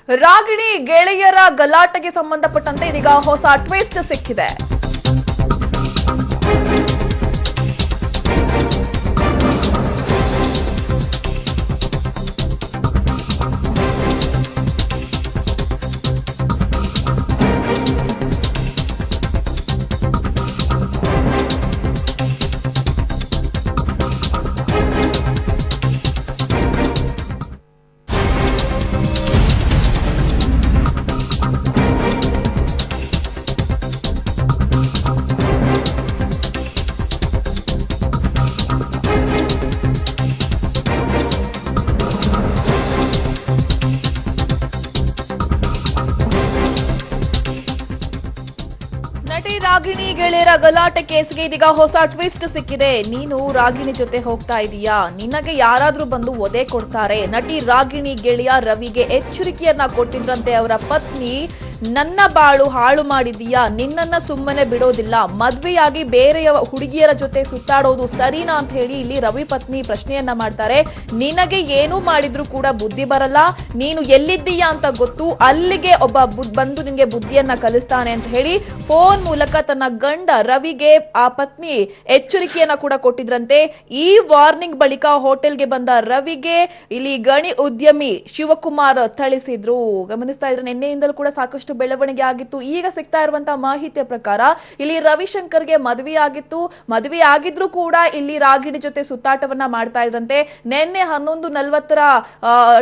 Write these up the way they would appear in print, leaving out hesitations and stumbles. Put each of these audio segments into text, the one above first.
ರಾಗಿಣಿ ಗೆಳೆಯರ ಗಲಾಟೆಗೆ ಸಂಬಂಧಪಟ್ಟಂತೆ ಇದೀಗ ಹೊಸ ಟ್ವಿಸ್ಟ್ ಸಿಕ್ಕಿದೆ. ನಟಿ ರಾಗಿಣಿ ಗೆಳೆಯರ ಗಲಾಟೆ ಕೇಸ್ಗೆ ಇದೀಗ ಹೊಸ ಟ್ವಿಸ್ಟ್ ಸಿಕ್ಕಿದೆ. ನೀನು ರಾಗಿಣಿ ಜೊತೆ ಹೋಗ್ತಾ ಇದೀಯಾ, ನಿನಗೆ ಯಾರಾದ್ರೂ ಬಂದು ಒದೆ ಕೊಡ್ತಾರೆ. ನಟಿ ರಾಗಿಣಿ ಗೆಳೆಯ ರವಿಗೆ ಎಚ್ಚರಿಕೆಯನ್ನ ಕೊಟ್ಟಿದ್ರಂತೆ ಅವರ ಪತ್ನಿ. ನನ್ನ ಬಾಳು ಹಾಳು ಮಾಡಿದೀಯಾ, ನಿನ್ನನ್ನ ಸುಮ್ಮನೆ ಬಿಡೋದಿಲ್ಲ, ಮದ್ವೆಯಾಗಿ ಬೇರೆಯ ಹುಡುಗಿಯರ ಜೊತೆ ಸುತ್ತಾಡೋದು ಸರಿನಾ ಅಂತ ಹೇಳಿ ಇಲ್ಲಿ ರವಿ ಪತ್ನಿ ಪ್ರಶ್ನೆಯನ್ನ ಮಾಡ್ತಾರೆ. ನಿನಗೆ ಏನು ಮಾಡಿದ್ರು ಕೂಡ ಬುದ್ಧಿ ಬರಲ್ಲ, ನೀನು ಎಲ್ಲಿದ್ದೀಯಾ ಅಂತ ಗೊತ್ತು, ಅಲ್ಲಿಗೆ ಒಬ್ಬ ಬಂದು ನಿನ್ಗೆ ಬುದ್ಧಿಯನ್ನ ಕಲಿಸ್ತಾನೆ ಅಂತ ಹೇಳಿ ಫೋನ್ ಮೂಲಕ ತನ್ನ ಗಂಡ ರವಿಗೆ ಆ ಪತ್ನಿ ಎಚ್ಚರಿಕೆಯನ್ನ ಕೂಡ ಕೊಟ್ಟಿದ್ರಂತೆ. ಈ ವಾರ್ನಿಂಗ್ ಬಳಿಕ ಹೋಟೆಲ್ಗೆ ಬಂದ ರವಿಗೆ ಇಲ್ಲಿ ಗಣಿ ಉದ್ಯಮಿ ಶಿವಕುಮಾರ್ ಥಳಿಸಿದ್ರು. ಗಮನಿಸ್ತಾ ಇದ್ರೆ ನಿನ್ನೆಯಿಂದಲೂ ಕೂಡ ಸಾಕಷ್ಟು ಬೆಳವಣಿಗೆ ಆಗಿತ್ತು. ಈಗ ಸಿಗ್ತಾ ಇರುವಂತಹ ಮಾಹಿತಿಯ ಪ್ರಕಾರ ಇಲ್ಲಿ ರವಿಶಂಕರ್ಗೆ ಮದುವೆ ಆಗಿತ್ತು. ಮದುವೆ ಆಗಿದ್ರು ಕೂಡ ಇಲ್ಲಿ ರಾಗಿಣಿ ಜೊತೆ ಸುತ್ತಾಟವನ್ನ ಮಾಡ್ತಾ ಇದ್ರಂತೆ. ನಿನ್ನೆ 11:40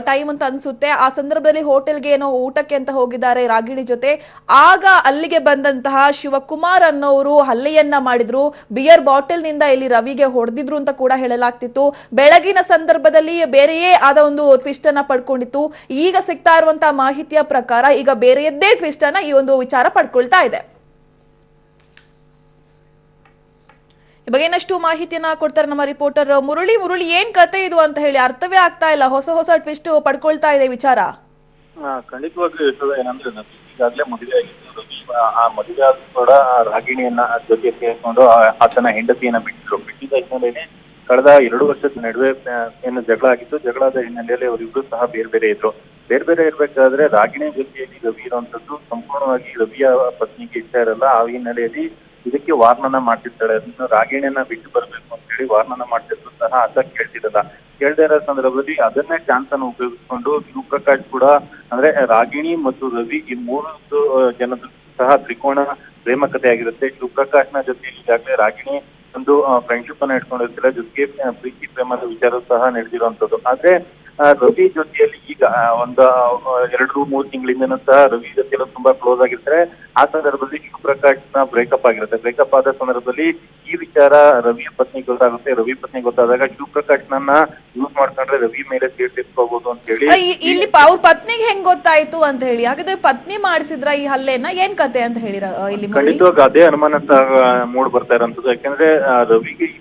ಟೈಮ್ ಅಂತ ಅನ್ಸುತ್ತೆ. ಆ ಸಂದರ್ಭದಲ್ಲಿ ಹೋಟೆಲ್ಗೆ ಏನೋ ಊಟಕ್ಕೆ ಅಂತ ಹೋಗಿದ್ದಾರೆ ರಾಗಿಣಿ ಜೊತೆ. ಆಗ ಅಲ್ಲಿಗೆ ಬಂದಂತಹ ಶಿವಕುಮಾರ್ ಅನ್ನೋರು ಹಲ್ಲೆಯನ್ನ ಮಾಡಿದ್ರು. ಬಿಯರ್ ಬಾಟಲ್ ನಿಂದ ಇಲ್ಲಿ ರವಿಗೆ ಹೊಡೆದಿದ್ರು ಅಂತ ಕೂಡ ಹೇಳಲಾಗ್ತಿತ್ತು. ಬೆಳಗಿನ ಸಂದರ್ಭದಲ್ಲಿ ಬೇರೆಯೇ ಆದ ಒಂದು ಟ್ವಿಸ್ಟ್ ಅನ್ನ ಪಡ್ಕೊಂಡಿತ್ತು. ಈಗ ಸಿಗ್ತಾ ಇರುವಂತಹ ಮಾಹಿತಿಯ ಪ್ರಕಾರ ಈಗ ಬೇರೆಯದ್ದೇ ಟ್ವಿಸ್ಟ್ ಅನ್ನ ಈ ಒಂದು ವಿಚಾರ ಪಡ್ಕೊಳ್ತಾ ಇದೆ. ಈ ಬಗ್ಗೆ ಇನ್ನಷ್ಟು ಮಾಹಿತಿಯನ್ನ ಕೊಡ್ತಾರೆ ನಮ್ಮ ರಿಪೋರ್ಟರ್ ಮುರಳಿ. ಏನ್ ಕತೆ ಇದು ಅಂತ ಹೇಳಿ ಅರ್ಥವೇ ಆಗ್ತಾ ಇಲ್ಲ. ಹೊಸ ಟ್ವಿಸ್ಟ್ ಪಡ್ಕೊಳ್ತಾ ಇದೆ ವಿಚಾರ. ಖಂಡಿತವಾಗ್ಲೂ ಏನಂದ್ರೆ ಈಗಾಗಲೇ ಮದುವೆ ಆಗಿತ್ತು. ಆ ಮದುವೆ ಆದ್ರೂ ಕೂಡ ರಾಗಿಣಿಯನ್ನ ಜೊತೆ ಸೇರಿಕೊಂಡು ಆತನ ಹೆಂಡತಿಯನ್ನ ಬಿಟ್ಟಿದ್ದ ಹಿನ್ನೆಲೆಯಲ್ಲಿ ಕಳೆದ 2 ವರ್ಷದ ನಡುವೆ ಏನು ಜಗಳ ಆಗಿತ್ತು. ಜಗಳದ ಹಿನ್ನೆಲೆಯಲ್ಲಿ ಅವರಿಬ್ರು ಸಹ ಬೇರೆ ಬೇರೆ ಇರ್ಬೇಕಾದ್ರೆ ರಾಗಿಣಿ ಜೊತೆಯಲ್ಲಿ ರವಿ ಇರುವಂತದ್ದು ಸಂಪೂರ್ಣವಾಗಿ ರವಿಯ ಪತ್ನಿಗೆ ಇಷ್ಟ ಇರಲ್ಲ. ಆ ಹಿನ್ನೆಲೆಯಲ್ಲಿ ಇದಕ್ಕೆ ವಾರ್ನನ ಮಾಡ್ತಿರ್ತಾಳೆ. ಅದನ್ನು ರಾಗಿಣಿಯನ್ನ ಬಿಟ್ಟು ಬರ್ಬೇಕು ಅಂತ ಹೇಳಿ ವಾರ್ನನ ಮಾಡ್ತಿದ್ರು ಸಹ ಆತ ಕೇಳ್ದೇ ಇರೋ ಸಂದರ್ಭದಲ್ಲಿ ಅದನ್ನೇ ಚಾನ್ಸ್ ಅನ್ನು ಉಪಯೋಗಿಸಿಕೊಂಡು ಶಿವಪ್ರಕಾಶ್ ಕೂಡ ಅಂದ್ರೆ ರಾಗಿಣಿ ಮತ್ತು ರವಿ ಈ 3 ಜನದ ಸಹ ತ್ರಿಕೋಣ ಪ್ರೇಮ ಕಥೆ ಆಗಿರುತ್ತೆ. ಶಿವಪ್ರಕಾಶ್ನ ಜೊತೆ ಈಗಾಗಲೇ ರಾಗಿಣಿ ಒಂದು ಫ್ರೆಂಡ್ಶಿಪ್ ಅನ್ನ ಇಟ್ಕೊಂಡಿರ್ತಾರೆ. ಜೊತೆಗೆ ಪ್ರೀತಿ ಪ್ರೇಮದ ವಿಚಾರ ಸಹ ನಡೆದಿರುವಂತದ್ದು. ಆದ್ರೆ ರವಿ ಜೊತೆಯಲ್ಲಿ ಈಗ ಒಂದು 2-3 ತಿಂಗಳಿಂದ ಸಹ ರವಿ ಜೊತೆ ತುಂಬಾ ಕ್ಲೋಸ್ ಆಗಿರ್ತಾರೆ. ಆ ಸಂದರ್ಭದಲ್ಲಿ ಶಿವಪ್ರಕಾಶ್ನ ಬ್ರೇಕಪ್ ಆಗಿರುತ್ತೆ. ಬ್ರೇಕಪ್ ಆದ ಸಂದರ್ಭದಲ್ಲಿ ಈ ವಿಚಾರ ರವಿಯ ಪತ್ನಿಗೆ ಗೊತ್ತಾಗುತ್ತೆ. ರವಿ ಪತ್ನಿ ಗೊತ್ತಾದಾಗ ಶಿವಪ್ರಕಾಶ್ನನ್ನ ಯೂಸ್ ಮಾಡ್ಕೊಂಡ್ರೆ ರವಿ ಮೇಲೆ ಸೇರ್ಸ್ಕೋಬಹುದು ಅಂತ ಹೇಳಿ ಇಲ್ಲಿ ಅವ್ರ ಪತ್ನಿಗೆ ಹೆಂಗ್ ಗೊತ್ತಾಯ್ತು ಅಂತ ಹೇಳಿ. ಹಾಗಾದ್ರೆ ಪತ್ನಿ ಮಾಡಿಸಿದ್ರ ಈ ಹಲ್ಲೆನ, ಏನ್ ಕತೆ ಅಂತ ಹೇಳಿ ಇಲ್ಲಿ ಖಂಡಿತವಾಗಿ ಅದೇ ಅನುಮಾನ ಸಹ ಮೂಡ್ ಬರ್ತಾ ಇರೋಂಥದ್ದು. ಯಾಕಂದ್ರೆ ರವಿಗೆ ಈ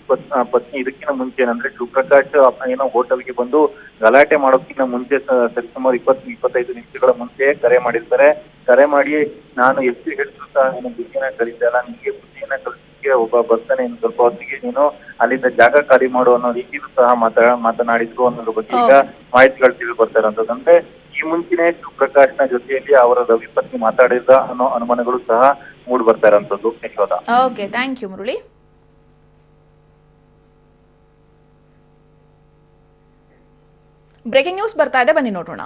ಪತ್ನಿ ಇದಕ್ಕಿಂತ ಮುಂಚೆ ಅಂದ್ರೆ ಶಿವಪ್ರಕಾಶ್ ಏನೋ ಹೋಟೆಲ್ಗೆ ಬಂದು ಗಲಾಟೆ ಮಾಡೋಕ್ಕಿಂತ ಮುಂಚೆ ಸರಿಸುಮಾರು 20-25 ನಿಮಿಷಗಳ ಮುಂಚೆ ಕರೆ ಮಾಡಿರ್ತಾರೆ. ಕರೆ ಮಾಡಿ ನಾನು ಎಷ್ಟು ಹೇಳಿದ್ರು ಸಹ ನೀನು ಬುದ್ಧಿನ ಕಲಿತಲ್ಲ, ನಿಮಗೆ ಬುದ್ಧಿಯನ್ನ ಕಲಿಸಲಿಕ್ಕೆ ಒಬ್ಬ ಬರ್ತಾನೆ, ಇನ್ನು ಸ್ವಲ್ಪ ಹೊತ್ತಿಗೆ ನೀನು ಅಲ್ಲಿಂದ ಜಾಗ ಖಾಲಿ ಮಾಡು ಅನ್ನೋ ರೀತಿಯಲ್ಲೂ ಸಹ ಮಾತನಾಡಿದ್ರು ಅನ್ನೋದ್ರ ಬಗ್ಗೆ ಈಗ ಮಾಹಿತಿಗಳು ತಿಳಿದು ಬರ್ತಾ ಇರೋಂಥದ್ದು. ಅಂದ್ರೆ ಈ ಮುಂಚೆನೆ ಶಿವಪ್ರಕಾಶ್ನ ಜೊತೆಯಲ್ಲಿ ಅವರ ರವಿ ಪತ್ನಿ ಮಾತಾಡಿದ ಅನ್ನೋ ಅನುಮಾನಗಳು ಸಹ ಮೂಡ್ ಬರ್ತಾ ಇರೋಂಥದ್ದು. Yashodha. Okay, thank you Murali. Breaking news ಬರ್ತಾ ಇದೆ, ಬನ್ನಿ ನೋಡೋಣ.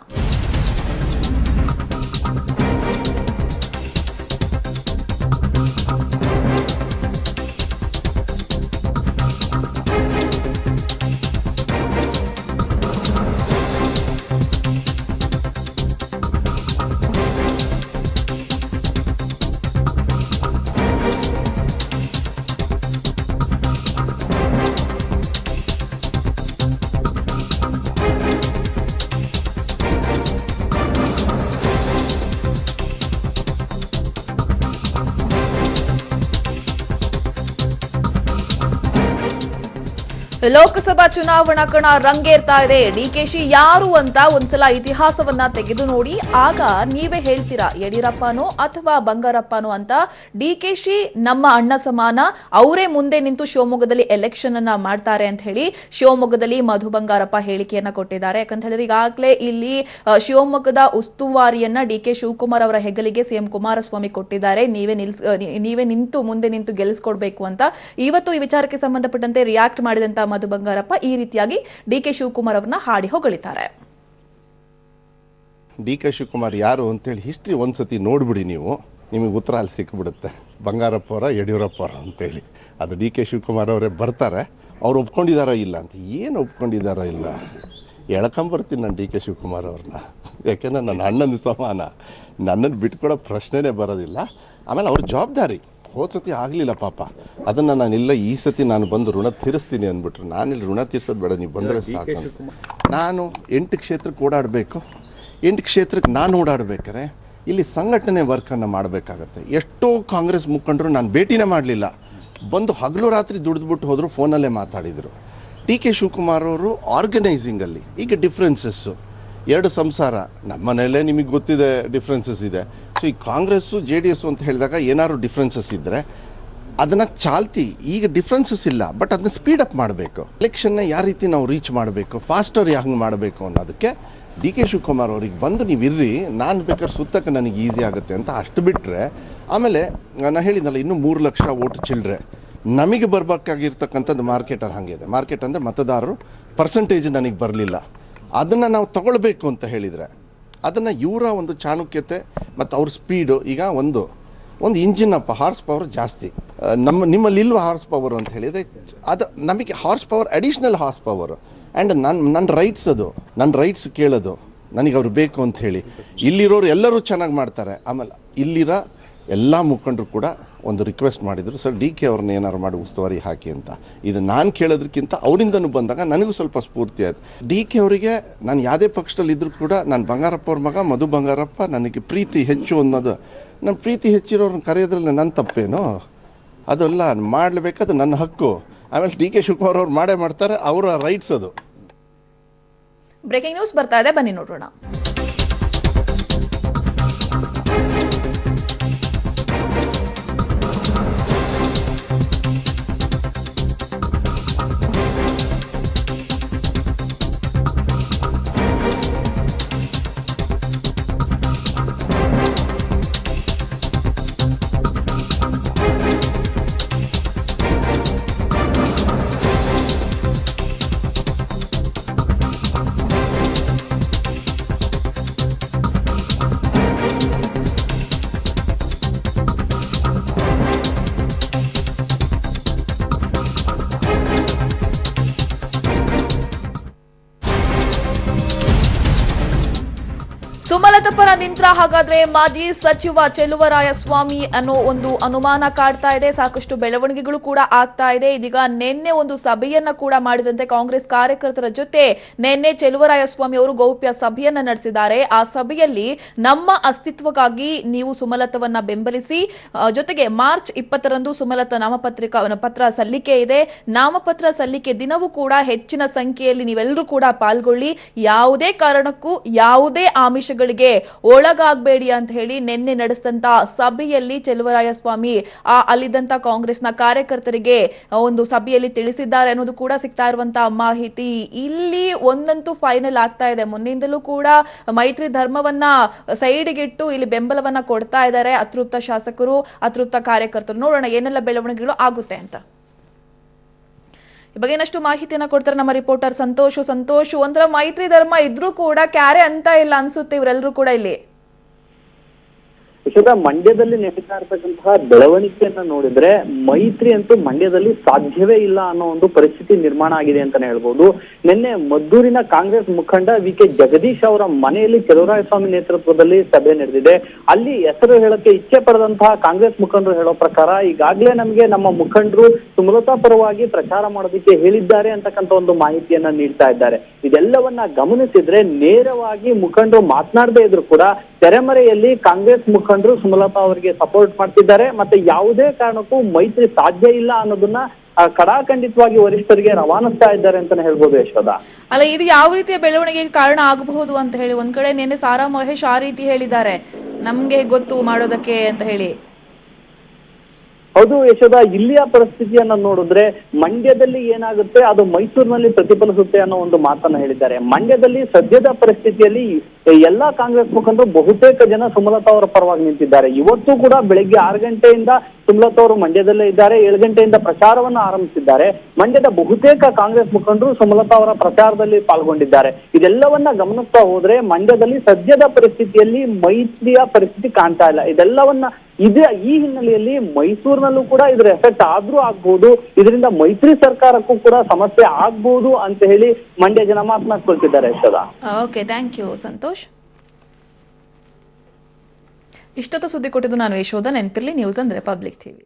ಲೋಕಸಭಾ ಚುನಾವಣಾ ಕಣ ರಂಗೇರ್ತಾ ಇದೆ. ಡಿಕೆಶಿ ಯಾರು ಅಂತ ಒಂದ್ಸಲ ಇತಿಹಾಸವನ್ನ ತೆಗೆದು ನೋಡಿ, ಆಗ ನೀವೇ ಹೇಳ್ತೀರಾ ಯಡಿಯೂರಪ್ಪನೋ ಅಥವಾ ಬಂಗಾರಪ್ಪನೋ ಅಂತ. ಡಿಕೆಶಿ ನಮ್ಮ ಅಣ್ಣ ಸಮಾನ, ಅವರೇ ಮುಂದೆ ನಿಂತು ಶಿವಮೊಗ್ಗದಲ್ಲಿ ಎಲೆಕ್ಷನ್ ಅನ್ನ ಮಾಡ್ತಾರೆ ಅಂತ ಹೇಳಿ ಶಿವಮೊಗ್ಗದಲ್ಲಿ ಮಧು ಬಂಗಾರಪ್ಪ ಹೇಳಿಕೆಯನ್ನ ಕೊಟ್ಟಿದ್ದಾರೆ. ಯಾಕಂತ ಹೇಳಿದ್ರೆ ಈಗಾಗಲೇ ಇಲ್ಲಿ ಶಿವಮೊಗ್ಗದ ಉಸ್ತುವಾರಿಯನ್ನ ಡಿಕೆ ಶಿವಕುಮಾರ್ ಅವರ ಹೆಗಲಿಗೆ ಸಿಎಂ ಕುಮಾರಸ್ವಾಮಿ ಕೊಟ್ಟಿದ್ದಾರೆ. ನೀವೇ ಮುಂದೆ ನಿಂತು ಗೆಲ್ಲಿಸ್ಕೊಡ್ಬೇಕು ಅಂತ. ಇವತ್ತು ಈ ವಿಚಾರಕ್ಕೆ ಸಂಬಂಧಪಟ್ಟಂತೆ ರಿಯಾಕ್ಟ್ ಮಾಡಿದಂತ ಮಧು ಬಂಗಾರಪ್ಪ ಈ ರೀತಿಯಾಗಿ ಡಿಕೆ ಶಿವಕುಮಾರ್ ಅವರನ್ನ ಹಾಡಿ ಹೊಗಳಿದ್ದಾರೆ. ಡಿಕೆ ಶಿವಕುಮಾರ್ ಯಾರು ಅಂತೇಳಿ ಹಿಸ್ಟ್ರಿ ಒಂದ್ಸತಿ ನೋಡ್ಬಿಡಿ, ನಿಮಗೆ ಉತ್ತರ ಅಲ್ಲಿ ಸಿಕ್ಬಿಡುತ್ತೆ. ಬಂಗಾರಪ್ಪ ಅವರ ಯಡಿಯೂರಪ್ಪ ಅವರ ಅಂತೇಳಿ. ಅದು ಡಿ ಕೆ ಶಿವಕುಮಾರ್ ಅವರೇ ಬರ್ತಾರೆ. ಅವ್ರು ಒಪ್ಕೊಂಡಿದಾರೋ ಇಲ್ಲ ಅಂತ. ಏನು ಒಪ್ಕೊಂಡಿದಾರೋ ಇಲ್ಲ ಎಳ್ಕೊಂಬರ್ತೀನಿ ನಾನು ಡಿ ಕೆ ಶಿವಕುಮಾರ್ ಅವ್ರನ್ನ. ಯಾಕೆಂದ್ರೆ ನನ್ನ ಅಣ್ಣನ ಸಮಾನ, ನನ್ನನ್ನು ಬಿಟ್ಕೊಡೋ ಪ್ರಶ್ನೆನೇ ಬರೋದಿಲ್ಲ. ಆಮೇಲೆ ಅವ್ರ ಜವಾಬ್ದಾರಿ ಹೋದ ಸತಿ ಆಗಲಿಲ್ಲ ಪಾಪ, ಅದನ್ನು ನಾನಿಲ್ಲ ಈ ಸತಿ ನಾನು ಬಂದು ಋಣ ತೀರಿಸ್ತೀನಿ ಅಂದ್ಬಿಟ್ರು. ನಾನಿಲ್ಲಿ ಋಣ ತೀರ್ಸೋದು ಬೇಡ, ನೀವು ಬಂದರೆ ಸಾಕು. ನಾನು 8 ಕ್ಷೇತ್ರಕ್ಕೆ ಓಡಾಡಬೇಕು. 8 ಕ್ಷೇತ್ರಕ್ಕೆ ನಾನು ಓಡಾಡಬೇಕಾರೆ ಇಲ್ಲಿ ಸಂಘಟನೆ ವರ್ಕನ್ನು ಮಾಡಬೇಕಾಗತ್ತೆ. ಎಷ್ಟೋ ಕಾಂಗ್ರೆಸ್ ಮುಖಂಡರು ನಾನು ಭೇಟಿನೇ ಮಾಡಲಿಲ್ಲ, ಬಂದು ಹಗಲು ರಾತ್ರಿ ದುಡಿದ್ಬಿಟ್ಟು ಹೋದರು, ಫೋನಲ್ಲೇ ಮಾತಾಡಿದರು. ಡಿ ಕೆ ಶಿವಕುಮಾರ್ ಅವರು ಆರ್ಗನೈಸಿಂಗಲ್ಲಿ ಈಗ ಡಿಫ್ರೆನ್ಸಸ್ಸು, 2 ಸಂಸಾರ, ನಮ್ಮ ಮನೆಯಲ್ಲೇ ನಿಮಗೆ ಗೊತ್ತಿದೆ ಡಿಫ್ರೆನ್ಸಸ್ ಇದೆ. ಸೊ ಈ ಕಾಂಗ್ರೆಸ್ಸು JDS ಅಂತ ಹೇಳಿದಾಗ ಏನಾದ್ರು ಡಿಫ್ರೆನ್ಸಸ್ ಇದ್ದರೆ ಅದನ್ನು ಚಾಲ್ತಿ. ಈಗ ಡಿಫ್ರೆನ್ಸಸ್ ಇಲ್ಲ, ಬಟ್ ಅದನ್ನ ಸ್ಪೀಡಪ್ ಮಾಡಬೇಕು. ಎಲೆಕ್ಷನ್ನ ಯಾವ ರೀತಿ ನಾವು ರೀಚ್ ಮಾಡಬೇಕು, ಫಾಸ್ಟರ್ ಹಂಗೆ ಮಾಡಬೇಕು ಅನ್ನೋದಕ್ಕೆ ಡಿ ಕೆ ಶಿವಕುಮಾರ್ ಅವ್ರಿಗೆ ಬಂದು ನೀವು ಇರ್ರಿ, ನಾನು ಬೇಕಾದ್ರೆ ಸುತ್ತಕ್ಕೆ ನನಗೆ ಈಸಿ ಆಗುತ್ತೆ ಅಂತ ಅಷ್ಟು ಬಿಟ್ಟರೆ. ಆಮೇಲೆ ನಾನು ಹೇಳಿದ್ನಲ್ಲ, ಇನ್ನೂ 3 ಲಕ್ಷ ಓಟ್ ಚಿಲ್ಲರೆ ನಮಗೆ ಬರಬೇಕಾಗಿರ್ತಕ್ಕಂಥದ್ದು ಮಾರ್ಕೆಟಲ್ಲಿ ಹಾಗೆ ಇದೆ. ಮಾರ್ಕೆಟ್ ಅಂದರೆ ಮತದಾರರು ಪರ್ಸೆಂಟೇಜ್ ನನಗೆ ಬರಲಿಲ್ಲ, ಅದನ್ನು ನಾವು ತಗೊಳ್ಬೇಕು ಅಂತ ಹೇಳಿದರೆ ಅದನ್ನು ಇವರ ಒಂದು ಚಾಣಕ್ಯತೆ ಮತ್ತು ಅವ್ರ ಸ್ಪೀಡು. ಈಗ ಒಂದು ಇಂಜಿನಪ್ಪ ಹಾರ್ಸ್ ಪವರ್ ಜಾಸ್ತಿ, ನಿಮ್ಮಲ್ಲಿ ಇಲ್ವ ಹಾರ್ಸ್ ಪವರ್ ಅಂತ ಹೇಳಿದರೆ ಅದು ನಮಗೆ horse power, additional horse power. And ನನ್ನ ರೈಟ್ಸ್, ಅದು ನನ್ನ ರೈಟ್ಸ್ ಕೇಳೋದು ನನಗೆ ಅವ್ರು ಬೇಕು ಅಂತ ಹೇಳಿ. ಇಲ್ಲಿರೋರು ಎಲ್ಲರೂ ಚೆನ್ನಾಗಿ ಮಾಡ್ತಾರೆ. ಆಮೇಲೆ ಇಲ್ಲಿರೋ ಎಲ್ಲ ಮುಖಂಡರು ಕೂಡ ಒಂದು ರಿಕ್ವೆಸ್ಟ್ ಮಾಡಿದರು, ಸರ್ ಡಿ ಕೆ ಅವ್ರನ್ನ ಏನಾರು ಮಾಡಿ ಉಸ್ತುವಾರಿ ಹಾಕಿ ಅಂತ. ಇದು ನಾನು ಕೇಳೋದಕ್ಕಿಂತ ಅವರಿಂದನೂ ಬಂದಾಗ ನನಗೂ ಸ್ವಲ್ಪ ಸ್ಫೂರ್ತಿ ಆಯಿತು. ಡಿ ಕೆ ಅವರಿಗೆ ನಾನು ಯಾವುದೇ ಪಕ್ಷದಲ್ಲಿ ಇದ್ದರೂ ಕೂಡ ನಾನು ಬಂಗಾರಪ್ಪ ಅವ್ರ ಮಗ ಮಧು ಬಂಗಾರಪ್ಪ, ನನಗೆ ಪ್ರೀತಿ ಹೆಚ್ಚು ಅನ್ನೋದು. ನನ್ನ ಪ್ರೀತಿ ಹೆಚ್ಚಿರೋರನ್ನ ಕರೆಯೋದ್ರಲ್ಲಿ ನನ್ನ ತಪ್ಪೇನೋ, ಅದೆಲ್ಲ ಮಾಡಲೇಬೇಕಾದ್ರೆ ನನ್ನ ಹಕ್ಕು. ಆಮೇಲೆ ಡಿ ಕೆ ಶಿವಕುಮಾರ್ ಅವ್ರು ಮಾಡೇ ಮಾಡ್ತಾರೆ, ಅವರ ರೈಟ್ಸ್ ಅದು. ಬ್ರೇಕಿಂಗ್ ನ್ಯೂಸ್ ಬರ್ತಾ ಇದೆ, ಬನ್ನಿ ನೋಡೋಣ. ಸುಮಲತಾ ಪರ ನಿಂತ್ರ ಹಾಗಾದ್ರೆ ಮಾಜಿ ಸಚಿವ ಚೆಲುವರಾಯಸ್ವಾಮಿ ಅನ್ನೋ ಒಂದು ಅನುಮಾನ ಕಾಡ್ತಾ ಇದೆ. ಸಾಕಷ್ಟು ಬೆಳವಣಿಗೆಗಳು ಕೂಡ ಆಗ್ತಾ ಇದೆ. ಇದೀಗ ನಿನ್ನೆ ಒಂದು ಸಭೆಯನ್ನ ಕೂಡ ಮಾಡಿದಂತೆ ಕಾಂಗ್ರೆಸ್ ಕಾರ್ಯಕರ್ತರ ಜೊತೆ ನಿನ್ನೆ ಚೆಲುವರಾಯಸ್ವಾಮಿ ಅವರು ಗೌಪ್ಯ ಸಭೆಯನ್ನ ನಡೆಸಿದ್ದಾರೆ. ಆ ಸಭೆಯಲ್ಲಿ ನಮ್ಮ ಅಸ್ತಿತ್ವಕ್ಕಾಗಿ ನೀವು ಸುಮಲತವನ್ನ ಬೆಂಬಲಿಸಿ, ಜೊತೆಗೆ ಮಾರ್ಚ್ 20ರಂದು ಸುಮಲತಾ ಪತ್ರ ಸಲ್ಲಿಕೆ ಇದೆ. ನಾಮಪತ್ರ ಸಲ್ಲಿಕೆ ದಿನವೂ ಕೂಡ ಹೆಚ್ಚಿನ ಸಂಖ್ಯೆಯಲ್ಲಿ ನೀವೆಲ್ಲರೂ ಕೂಡ ಪಾಲ್ಗೊಳ್ಳಿ, ಯಾವುದೇ ಕಾರಣಕ್ಕೂ ಯಾವುದೇ ಆಮಿಷ ಒಳಗಾಗಬೇಡಿ ಅಂತ ಹೇಳಿ ನಿನ್ನೆ ನಡೆಸಿದಂತ ಸಭೆಯಲ್ಲಿ ಚೆಲುವರಾಯಸ್ವಾಮಿ ಅಲ್ಲಿದ್ದಂತ ಕಾಂಗ್ರೆಸ್ನ ಕಾರ್ಯಕರ್ತರಿಗೆ ಒಂದು ಸಭೆಯಲ್ಲಿ ತಿಳಿಸಿದ್ದಾರೆ ಅನ್ನೋದು ಕೂಡ ಸಿಗ್ತಾ ಇರುವಂತಹ ಮಾಹಿತಿ. ಇಲ್ಲಿ ಒಂದಂತೂ ಫೈನಲ್ ಆಗ್ತಾ ಇದೆ. ಮೊನ್ನೆಯಿಂದಲೂ ಕೂಡ ಮೈತ್ರಿ ಧರ್ಮವನ್ನ ಸೈಡ್ಗಿಟ್ಟು ಇಲ್ಲಿ ಬೆಂಬಲವನ್ನ ಕೊಡ್ತಾ ಇದ್ದಾರೆ ಅತೃಪ್ತ ಶಾಸಕರು, ಅತೃಪ್ತ ಕಾರ್ಯಕರ್ತರು. ನೋಡೋಣ ಏನೆಲ್ಲ ಬೆಳವಣಿಗೆಗಳು ಆಗುತ್ತೆ ಅಂತ. ಈ ಬಗ್ಗೆ ಇನ್ನಷ್ಟು ಮಾಹಿತಿಯನ್ನ ಕೊಡ್ತಾರೆ ನಮ್ಮ ರಿಪೋರ್ಟರ್ ಸಂತೋಷ್. ಒಂಥರ ಮೈತ್ರಿ ಧರ್ಮ ಇದ್ರೂ ಕೂಡ ಕ್ಯಾರೆ ಅಂತ ಇಲ್ಲ ಅನ್ಸುತ್ತೆ ಇವರೆಲ್ಲರೂ ಕೂಡ ಇಲ್ಲಿ. ಮಂಡ್ಯದಲ್ಲಿ ನಡೀತಾ ಇರತಕ್ಕಂತಹ ಬೆಳವಣಿಗೆಯನ್ನ ನೋಡಿದ್ರೆ ಮೈತ್ರಿ ಅಂತೂ ಮಂಡ್ಯದಲ್ಲಿ ಸಾಧ್ಯವೇ ಇಲ್ಲ ಅನ್ನೋ ಒಂದು ಪರಿಸ್ಥಿತಿ ನಿರ್ಮಾಣ ಆಗಿದೆ ಅಂತಾನೆ ಹೇಳ್ಬೋದು. ನಿನ್ನೆ ಮದ್ದೂರಿನ ಕಾಂಗ್ರೆಸ್ ಮುಖಂಡ ವಿ.ಕೆ. ಜಗದೀಶ್ ಅವರ ಮನೆಯಲ್ಲಿ ಚೆಲುವರಾಯಸ್ವಾಮಿ ನೇತೃತ್ವದಲ್ಲಿ ಸಭೆ ನಡೆದಿದೆ. ಅಲ್ಲಿ ಹೆಸರು ಹೇಳಕ್ಕೆ ಇಚ್ಛೆ ಪಡೆದಂತಹ ಕಾಂಗ್ರೆಸ್ ಮುಖಂಡರು ಹೇಳೋ ಪ್ರಕಾರ ಈಗಾಗಲೇ ನಮಗೆ ನಮ್ಮ ಮುಖಂಡರು ಸುಮಲತಾ ಪರವಾಗಿ ಪ್ರಚಾರ ಮಾಡೋದಕ್ಕೆ ಹೇಳಿದ್ದಾರೆ ಅಂತಕ್ಕಂಥ ಒಂದು ಮಾಹಿತಿಯನ್ನ ನೀಡ್ತಾ ಇದ್ದಾರೆ. ಇದೆಲ್ಲವನ್ನ ಗಮನಿಸಿದ್ರೆ ನೇರವಾಗಿ ಮುಖಂಡರು ಮಾತನಾಡದೇ ಇದ್ರು ಕೂಡ ತೆರೆಮರೆಯಲ್ಲಿ ಕಾಂಗ್ರೆಸ್ ಮುಖಂಡರು ಸುಮಲತಾ ಅವರಿಗೆ ಸಪೋರ್ಟ್ ಮಾಡ್ತಿದ್ದಾರೆ. ಮತ್ತೆ ಯಾವುದೇ ಕಾರಣಕ್ಕೂ ಮೈತ್ರಿ ಸಾಧ್ಯ ಇಲ್ಲ ಅನ್ನೋದನ್ನ ಕಡಾಖಂಡಿತವಾಗಿ ವರಿಷ್ಠರಿಗೆ ರವಾನಿಸ್ತಾ ಇದ್ದಾರೆ ಅಂತಾನೆ ಹೇಳ್ಬೋದು ಯಶೋಧ. ಅಲ್ಲ, ಇದು ಯಾವ ರೀತಿಯ ಬೆಳವಣಿಗೆಗೆ ಕಾರಣ ಆಗಬಹುದು ಅಂತ ಹೇಳಿ ಒಂದ್ ಕಡೆ ನಿನ್ನೆ ಸಾರಾ ಮಹೇಶ್ ಆ ರೀತಿ ಹೇಳಿದ್ದಾರೆ, ನಮ್ಗೆ ಗೊತ್ತು ಮಾಡೋದಕ್ಕೆ ಅಂತ ಹೇಳಿ. ಹೌದು ಯಶೋಧ, ಇಲ್ಲಿಯ ಪರಿಸ್ಥಿತಿಯನ್ನ ನೋಡಿದ್ರೆ ಮಂಡ್ಯದಲ್ಲಿ ಏನಾಗುತ್ತೆ ಅದು ಮೈಸೂರಿನಲ್ಲಿ ಪ್ರತಿಫಲಿಸುತ್ತೆ ಅನ್ನೋ ಒಂದು ಮಾತನ್ನ ಹೇಳಿದ್ದಾರೆ. ಮಂಡ್ಯದಲ್ಲಿ ಸದ್ಯದ ಪರಿಸ್ಥಿತಿಯಲ್ಲಿ ಎಲ್ಲಾ ಕಾಂಗ್ರೆಸ್ ಮುಖಂಡರು ಬಹುತೇಕ ಜನ ಸುಮಲತಾ ಅವರ ಪರವಾಗಿ ನಿಂತಿದ್ದಾರೆ. ಇವತ್ತು ಕೂಡ ಬೆಳಗ್ಗೆ 6 ಗಂಟೆಯಿಂದ ಸುಮಲತಾ ಅವರು ಮಂಡ್ಯದಲ್ಲೇ ಇದ್ದಾರೆ. 7 ಗಂಟೆಯಿಂದ ಪ್ರಚಾರವನ್ನ ಆರಂಭಿಸಿದ್ದಾರೆ. ಮಂಡ್ಯದ ಬಹುತೇಕ ಕಾಂಗ್ರೆಸ್ ಮುಖಂಡರು ಸುಮಲತಾ ಅವರ ಪ್ರಚಾರದಲ್ಲಿ ಪಾಲ್ಗೊಂಡಿದ್ದಾರೆ. ಇದೆಲ್ಲವನ್ನ ಗಮನಿಸ್ತಾ ಹೋದ್ರೆ ಮಂಡ್ಯದಲ್ಲಿ ಸದ್ಯದ ಪರಿಸ್ಥಿತಿಯಲ್ಲಿ ಮೈತ್ರಿಯ ಪರಿಸ್ಥಿತಿ ಕಾಣ್ತಾ ಇಲ್ಲ. ಈ ಹಿನ್ನೆಲೆಯಲ್ಲಿ ಮೈಸೂರಿನಲ್ಲೂ ಕೂಡ ಇದರ ಎಫೆಕ್ಟ್ ಆದ್ರೂ ಆಗ್ಬಹುದು, ಇದರಿಂದ ಮೈತ್ರಿ ಸರ್ಕಾರಕ್ಕೂ ಕೂಡ ಸಮಸ್ಯೆ ಆಗ್ಬಹುದು ಅಂತ ಹೇಳಿ ಮಂಡ್ಯ ಜನ ಮಾತನಾಡ್ಕೊಳ್ತಿದ್ದಾರೆ Yashodha. Okay, thank you Santosh. ಇಷ್ಟೊತ್ತು ಸುದ್ದಿ ಕೊಟ್ಟಿದ್ದು ನಾನು ಯಶೋಧ. ನೆನಪಿರ್ಲಿ, ನ್ಯೂಸ್ ಅಂದ್ರೆ ಪಬ್ಲಿಕ್ ಟಿವಿ.